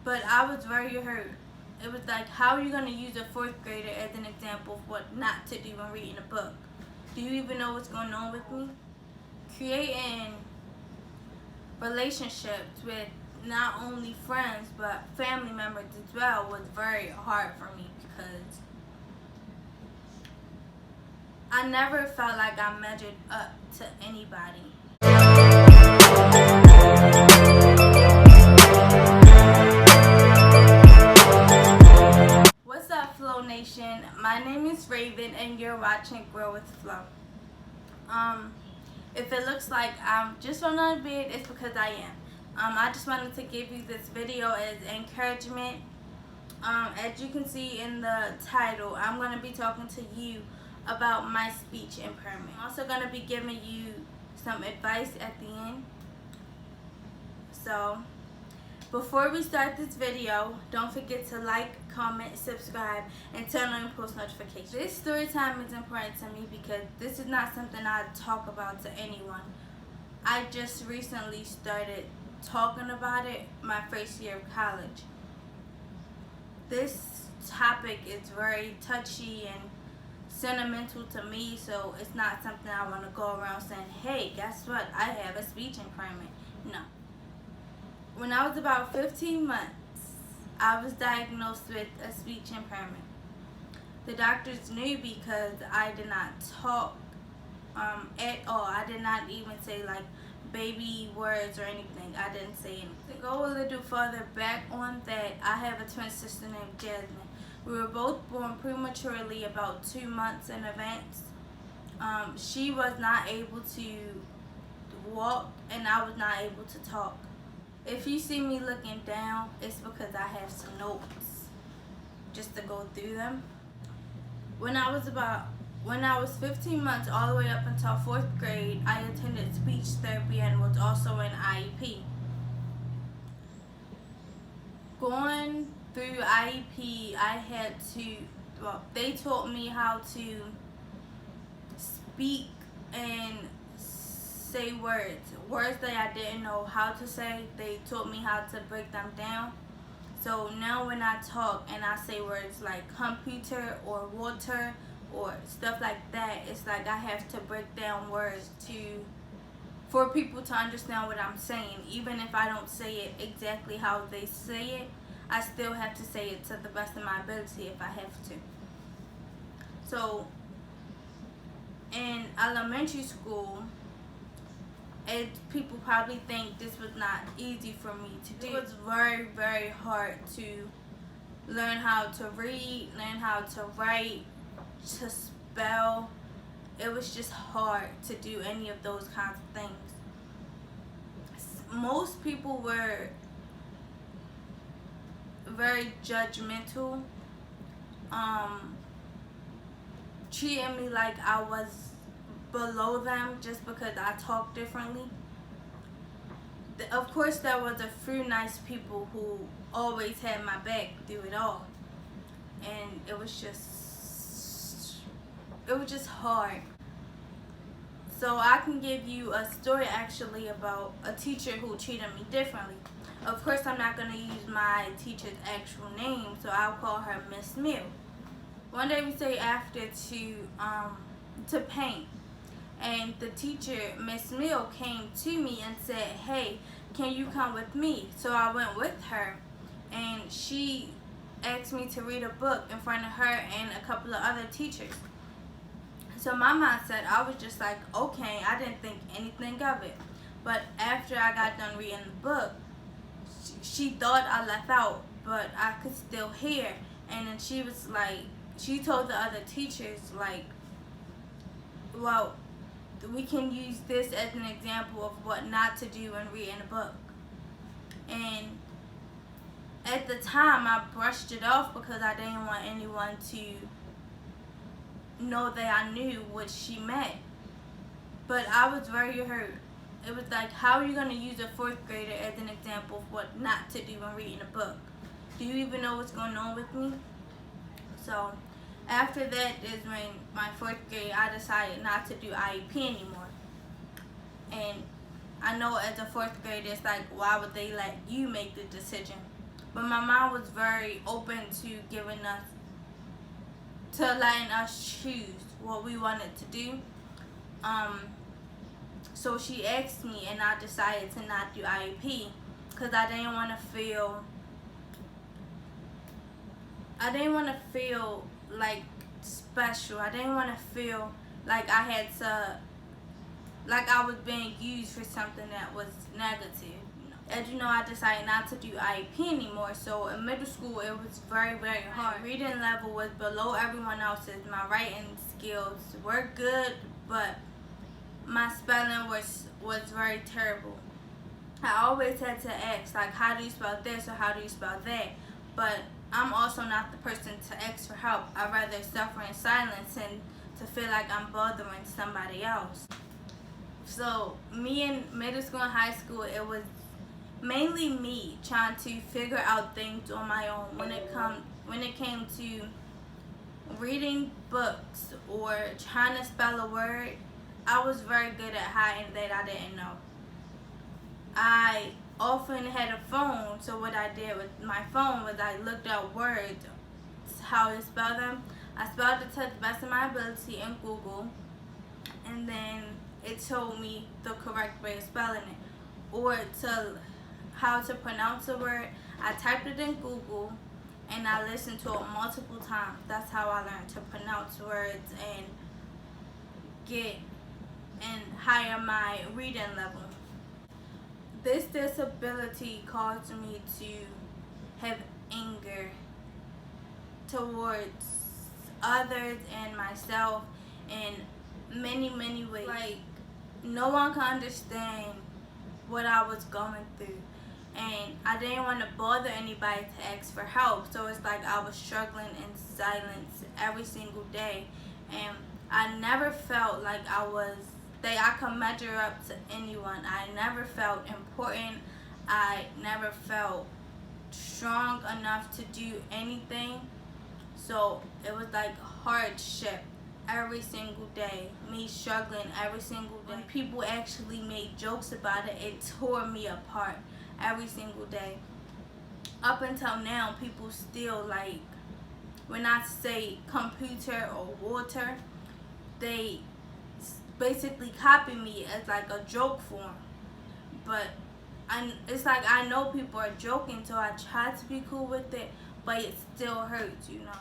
But I was very hurt. It was like, how are you going to use a fourth grader as an example of what not to do when reading a book? Do you even know what's going on with me? Creating relationships with not only friends but family members as well was very hard for me because I never felt like I measured up to anybody. What's up, Flow Nation? My name is Raven and you're watching Grow with Flo. If it looks like I'm just on a bed, it's because I am. I just wanted to give you this video as encouragement. As you can see in the title, I'm going to be talking to you about my speech impairment. I'm also going to be giving you some advice at the end. So, before we start this video, don't forget to like, comment, subscribe, and turn on post notifications. This story time is important to me because this is not something I talk about to anyone. I just recently started talking about it my first year of college. This topic is very touchy and sentimental to me, so it's not something I want to go around saying, hey, guess what, I have a speech impairment. No. When I was about 15 months, I was diagnosed with a speech impairment. The doctors knew because I did not talk at all. I did not even say like baby words or anything. I didn't say anything. To go a little further back on that, I have a twin sister named Jasmine. We were both born prematurely about 2 months in advance. She was not able to walk and I was not able to talk. If you see me looking down, it's because I have some notes just to go through them. When I was 15 months all the way up until 4th grade, I attended speech therapy and was also in IEP. Going through IEP, they taught me how to speak and say words that I didn't know how to say. They taught me how to break them down. So now when I talk and I say words like computer or water or stuff like that, it's like I have to break down words for people to understand what I'm saying. Even if I don't say it exactly how they say it, I still have to say it to the best of my ability if I have to. So in elementary school, and people probably think this was not easy for me to do. It was very, very hard to learn how to read, learn how to write, to spell. It was just hard to do any of those kinds of things. Most people were very judgmental, treating me like I was below them just because I talk differently. Of course, there was a few nice people who always had my back through it all, and it was just hard. So I can give you a story actually about a teacher who treated me differently. Of course, I'm not going to use my teacher's actual name, so I'll call her Miss Mill. One day we stayed after to paint. And the teacher, Miss Mill, came to me and said, hey, can you come with me? So I went with her, and she asked me to read a book in front of her and a couple of other teachers. So my mindset, I was just like, okay, I didn't think anything of it. But after I got done reading the book, she thought I left out, but I could still hear. And then she was like, she told the other teachers, like, well, we can use this as an example of what not to do when reading a book. And at the time, I brushed it off because I didn't want anyone to know that I knew what she meant. But I was very hurt. It was like, how are you going to use a 4th grader as an example of what not to do when reading a book? Do you even know what's going on with me? So after that is when my 4th grade, I decided not to do IEP anymore. And I know as a 4th grader, it's like, why would they let you make the decision? But my mom was very open to letting us choose what we wanted to do. So she asked me, and I decided to not do IEP because I didn't want to feel like special. I didn't want to feel like I was being used for something that was negative. As you know, I decided not to do IEP anymore. So in middle school, it was very, very hard. My reading level was below everyone else's. My writing skills were good, but my spelling was very terrible. I always had to ask, like, how do you spell this or how do you spell that? But I'm also not the person to ask for help. I'd rather suffer in silence and to feel like I'm bothering somebody else. So me in middle school and high school, it was mainly me trying to figure out things on my own when it came to reading books or trying to spell a word. I was very good at hiding that I didn't know. I often had a phone, so what I did with my phone was I looked up words, how to spell them. I spelled it to the best of my ability in Google, and then it told me the correct way of spelling it. Or how to pronounce a word, I typed it in Google and I listened to it multiple times. That's how I learned to pronounce words and higher my reading level. This disability caused me to have anger towards others and myself in many, many ways. Like, no one can understand what I was going through, and I didn't want to bother anybody to ask for help, so it's like I was struggling in silence every single day, and I never felt like I could measure up to anyone. I never felt important. I never felt strong enough to do anything. So it was like hardship every single day, me struggling every single day. When people actually made jokes about it, it tore me apart every single day. Up until now, people still, like, when I say computer or water, they basically copy me as like a joke form. But it's like I know people are joking, so I try to be cool with it, but it still hurts, you know.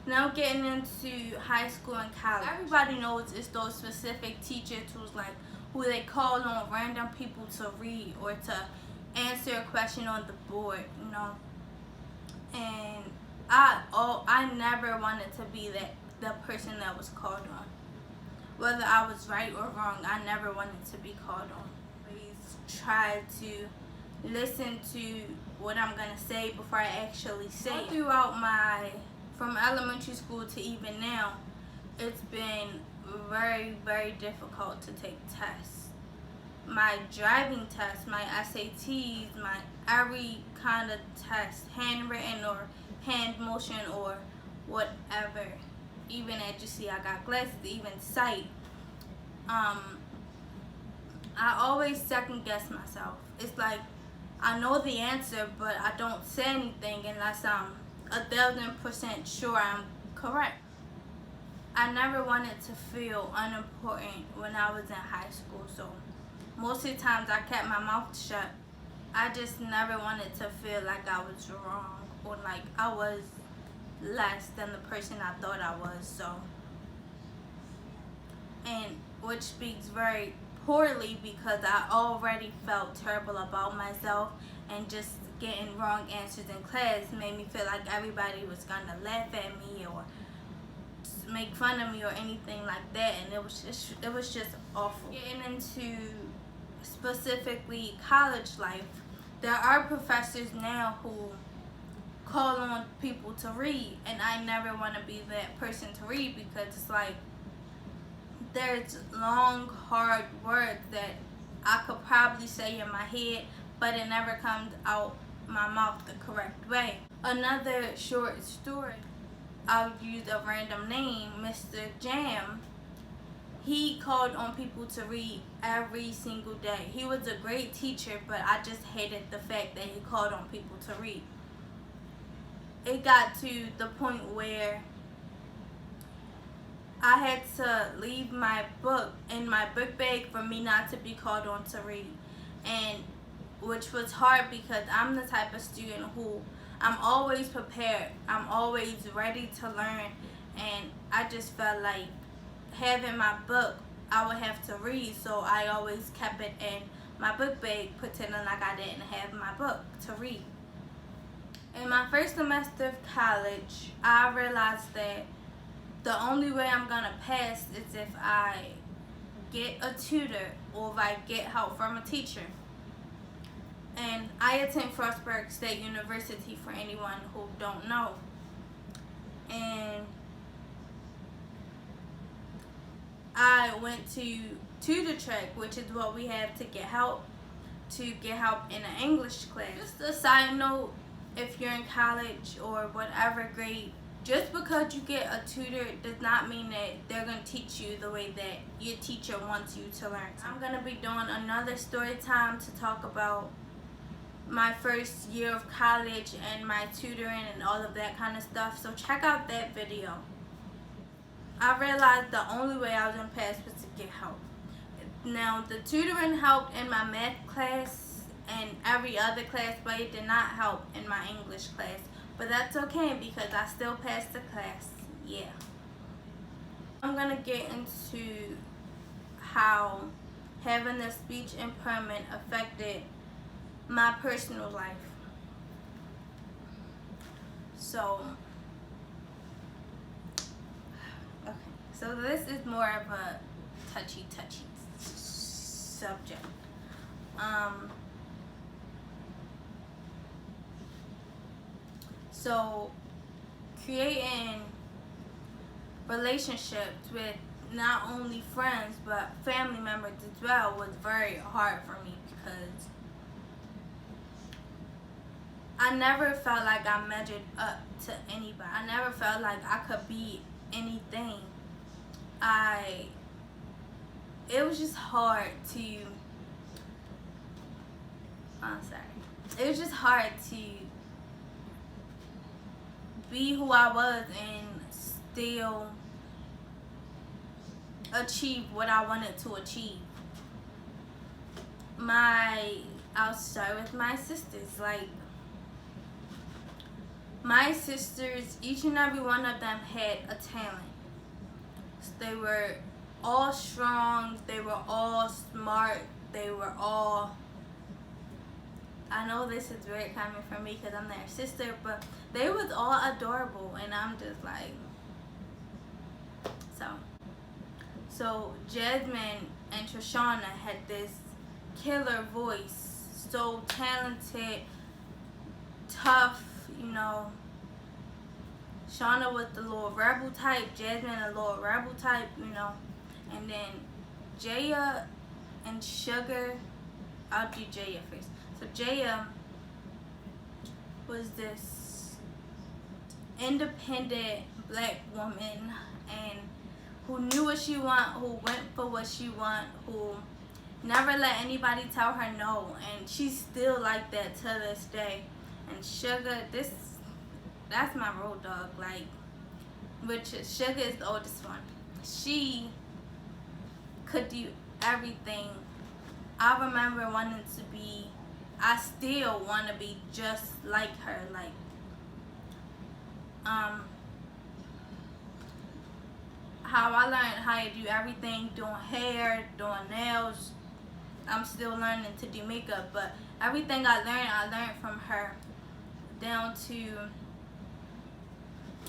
Now getting into high school and college, everybody knows it's those specific teachers who they call on random people to read or to answer a question on the board, you know. And I never wanted to be the person that was called on. Whether I was right or wrong, I never wanted to be called on. Please try to listen to what I'm going to say before I actually say it. From elementary school to even now, it's been very, very difficult to take tests. My driving tests, my SATs, my every kind of test, handwritten or hand motion or whatever. Even as you see, I got glasses, even sight. I always second guess myself. It's like I know the answer, but I don't say anything unless I'm 1,000% sure I'm correct. I never wanted to feel unimportant when I was in high school, so most of the times I kept my mouth shut. I just never wanted to feel like I was wrong or like I was less than the person I thought I was, so. And which speaks very poorly because I already felt terrible about myself, and just getting wrong answers in class made me feel like everybody was gonna laugh at me or make fun of me or anything like that, and it was just awful. Getting into specifically college life, there are professors now who call on people to read, and I never want to be that person to read because it's like there's long, hard words that I could probably say in my head, but it never comes out my mouth the correct way. Another short story, I'll use a random name, Mr. Jam. He called on people to read every single day. He was a great teacher, but I just hated the fact that he called on people to read. it got to the point where I had to leave my book in my book bag for me not to be called on to read, and which was hard because I'm the type of student who I'm always prepared, I'm always ready to learn, and I just felt like having my book I would have to read, so I always kept it in my book bag pretending like I didn't have my book to read. In my first semester of college, I realized that the only way I'm gonna pass is if I get a tutor or if I get help from a teacher. And I attend Frostburg State University for anyone who don't know. And I went to tutor track, which is what we have to get help in an English class. Just a side note, if you're in college or whatever grade, just because you get a tutor does not mean that they're going to teach you the way that your teacher wants you to learn. I'm going to be doing another story time to talk about my first year of college and my tutoring and all of that kind of stuff, so check out that video. I realized the only way I was going to pass was to get help. Now, the tutoring helped in my math class and every other class, but it did not help in my English class. But that's okay because I still passed the class. Yeah. I'm going to get into how having a speech impairment affected my personal life. So, okay. So this is more of a touchy subject. So creating relationships with not only friends but family members as well was very hard for me because I never felt like I measured up to anybody. I never felt like I could be anything. It was just hard to, it was just hard to be who I was and still achieve what I wanted to achieve. I'll start with my sisters. Like, my sisters, each and every one of them had a talent. They were all strong, they were all smart, they were all, I know this is weird coming from me because I'm their sister, but they was all adorable, and I'm just like, so Jasmine and Trishana had this killer voice, so talented, tough, you know. Shauna was the little rebel type, Jasmine a little rebel type, you know. And then Jaya and Sugar, I'll do Jaya first. So Jaya was this independent black woman and who knew what she want, who went for what she want, who never let anybody tell her no, and she's still like that to this day. And Sugar, that's my road dog, like, which is, Sugar is the oldest one. She could do everything. I remember wanting to be, I still want to be just like her, like, how I learned how to do everything, doing hair, doing nails. I'm still learning to do makeup, but everything I learned from her, down to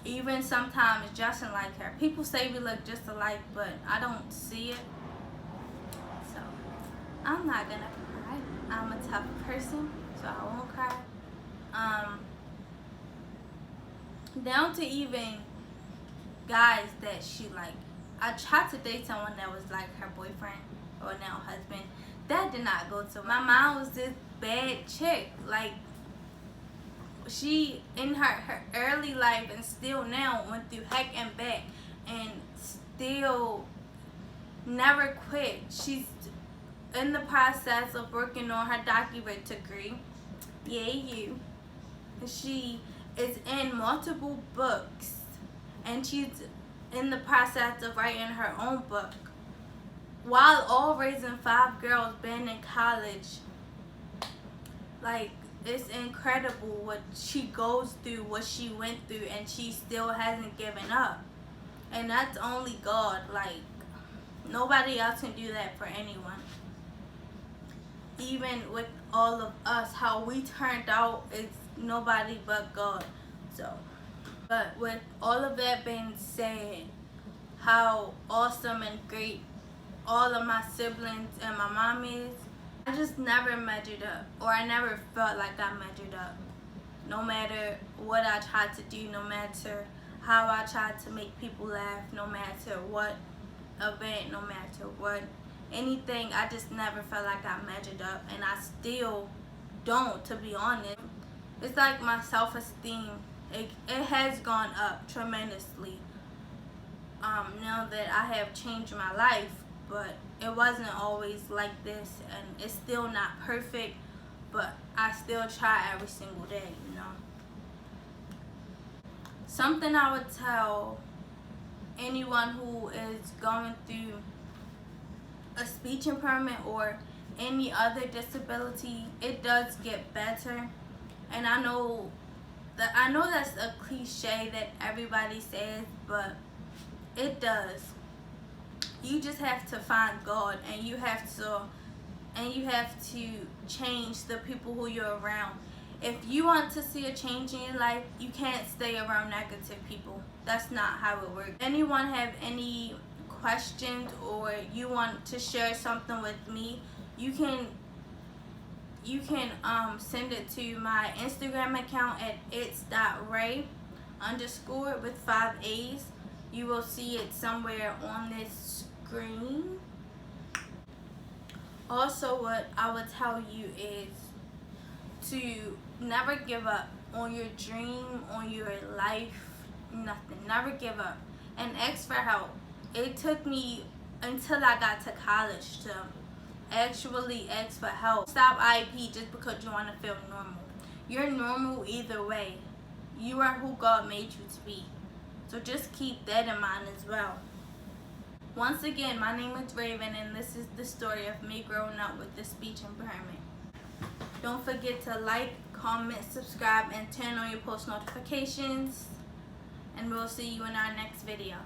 even sometimes dressing like her. People say we look just alike, but I don't see it. So I'm not gonna cry. I'm a tough person, so I won't cry. Down to even guys that she like. I tried to date someone that was like her boyfriend or now husband. That did not go to. My mom was this bad chick. Like, she in her early life and still now went through heck and back and still never quit. She's in the process of working on her doctorate degree. Yay, you. She is in multiple books, and she's in the process of writing her own book. While all raising 5 girls, being in college, like, it's incredible what she goes through, what she went through, and she still hasn't given up. And that's only God. Like, nobody else can do that for anyone. Even with all of us, how we turned out is nobody but God. So, but with all of that being said, how awesome and great all of my siblings and my mom is, I just never measured up, or I never felt like I measured up. No matter what I tried to do, no matter how I tried to make people laugh, no matter what event, no matter what anything, I just never felt like I measured up, and I still don't, to be honest. It's like my self-esteem, it has gone up tremendously now that I have changed my life, but it wasn't always like this, and it's still not perfect, but I still try every single day, you know. Something I would tell anyone who is going through a speech impairment or any other disability, it does get better. And I know that's a cliche that everybody says, but it does. You just have to find God, and you have to change the people who you're around. If you want to see a change in your life, you can't stay around negative people. That's not how it works. Anyone have any questions, or you want to share something with me, you can send it to my Instagram account at its.ray_ with 5 A's. You will see it somewhere on this screen. Also, what I would tell you is to never give up on your dream, on your life, nothing. Never give up, and ask for help. It took me until I got to college to actually ask for help. Stop IEP just because you want to feel normal. You're normal either way. You are who God made you to be. So just keep that in mind as well. Once again, my name is Raven, and this is the story of me growing up with this speech impairment. Don't forget to like, comment, subscribe, and turn on your post notifications. And we'll see you in our next video.